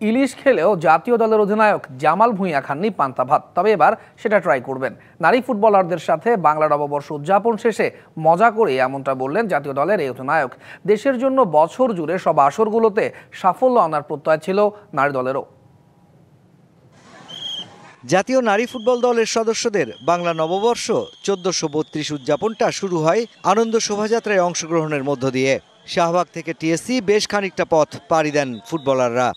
ইলিশ খেলেও জাতীয় দলের অধিনায়ক জামাল ভুঁইয়া খাননি পান্তা ভাত, তবে এবার সেটা ট্রাই করবেন। নারী ফুটবলারদের সাথে বাংলা নববর্ষ উদযাপন শেষে মজা করে এমনটা বললেন জাতীয় দলের এই অধিনায়ক। দেশের জন্য বছর জুড়ে সব আসরগুলোতে সাফল্য আনার প্রত্যয় ছিল নারী দলেরও। জাতীয় নারী ফুটবল দলের সদস্যদের বাংলা নববর্ষ 1432 উদযাপনটা শুরু হয় আনন্দ শোভাযাত্রায় অংশগ্রহণের মধ্য দিয়ে। শাহবাগ থেকে টিএসসি বেশ খানিকটা পথ পাড়ি দেন ফুটবলাররা।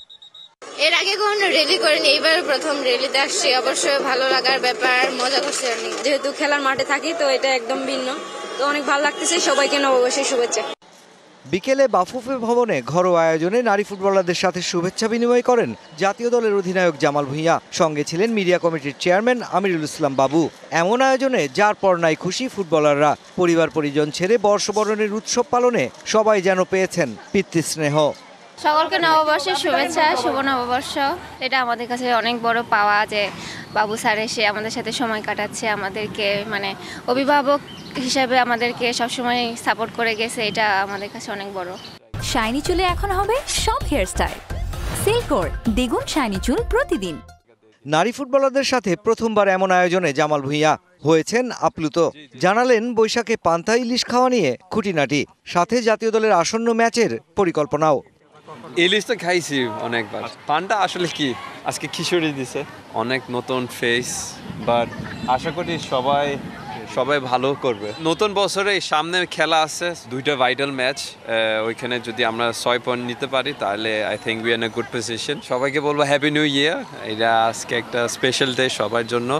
এর আগে কখনো রেলি করিনি, এবার প্রথম রেলিতে আসছি। অবশ্যই ভালো লাগার ব্যাপার, মজা করছি অনেক। যেহেতু খেলার মাঠে থাকি তো এটা একদম ভিন্ন, তো অনেক ভালো লাগতেছে। সবাইকে নববর্ষের শুভেচ্ছা। বিকেলে বাফুফে ভবনে ঘরোয়া আয়োজনে নারী ফুটবলারদের সাথে শুভেচ্ছা বিনিময় করেন জাতীয় দলের অধিনায়ক জামাল ভুঁইয়া। সঙ্গে ছিলেন মিডিয়া কমিটির চেয়ারম্যান আমিরুল ইসলাম বাবু। এমন আয়োজনে যার পর নাই খুশি ফুটবলাররা। পরিবার পরিজন ছেড়ে বর্ষবরণের উৎসব পালনে সবাই যেন পেয়েছেন পিতৃস্নেহ। সকলকে নববর্ষের শুভেচ্ছা, শুভ নববর্ষ। এটা আমাদের কাছে অনেক বড় পাওয়া যে বাবু স্যার এসে আমাদের সাথে সময় কাটাচ্ছে, আমাদেরকে মানে অভিভাবক হিসাবে আমাদেরকে সবসময় সাপোর্ট করে গেছে। এটা আমাদের কাছে অনেক বড়। শাইনি চুলে এখন হবে সব হেয়ারস্টাইল। সিল্কোর দ্বিগুণ শাইনি চুল প্রতিদিন। নারী ফুটবলারদের সাথে প্রথমবার এমন আয়োজনে জামাল ভুঁইয়া হয়েছেন আপ্লুত। জানালেন বৈশাখে পান্তা ইলিশ খাওয়া নিয়ে খুঁটিনাটি, সাথে জাতীয় দলের আসন্ন ম্যাচের পরিকল্পনাও। ইলিশ তো খাইছি অনেকবার, পান্তা আসলে কি আজকে খিচুড়ি দিছে, অনেক নতুন ফেস, বাট আশা করি সবাই ভালো করবে। নতুন বছরে সামনে খেলা আছে, দুইটা ভাইটাল ম্যাচ। ওইখানে যদি আমরা 6 পয়েন্ট নিতে পারি তাহলে I think we are in a good position. সবাইকে বলবো হ্যাপি নিউ ইয়ার। এটা আজকে একটা স্পেশাল ডে সবার জন্য।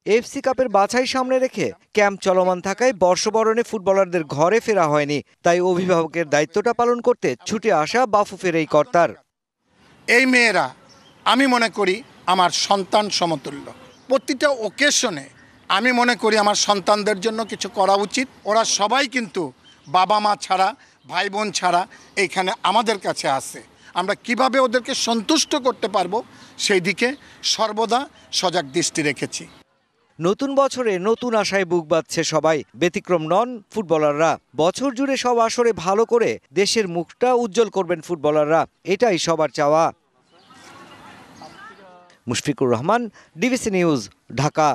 এফসি কাপের বাছাই সামনে রেখে ক্যাম্প চলমান থাকায় বর্ষবরণে ফুটবলারদের ঘরে ফেরা হয়নি, তাই অভিভাবকের দায়িত্বটা পালন করতে ছুটে আসা বাফুফের এই কর্তার। এই মেয়েরা আমি মনে করি আমার সন্তান সমতুল্য। প্রতিটা ওকেশনে আমি মনে করি আমার সন্তানদের জন্য কিছু করা উচিত। ওরা সবাই কিন্তু বাবা মা ছাড়া, ভাই বোন ছাড়া এইখানে আমাদের কাছে আসে। আমরা কিভাবে ওদেরকে সন্তুষ্ট করতে পারবো সেই দিকে সর্বদা সজাগ দৃষ্টি রেখেছি। নতুন বছরে নতুন আশায় বুক বাঁধছে সবাই, ব্যতিক্রম নন ফুটবলাররা। বছর জুড়ে সব আসরে ভালো করে দেশের মুখটা উজ্জ্বল করবেন ফুটবলাররা, এটাই সবার চাওয়া। Mushfiqur Rahman, DBC news, Dhaka.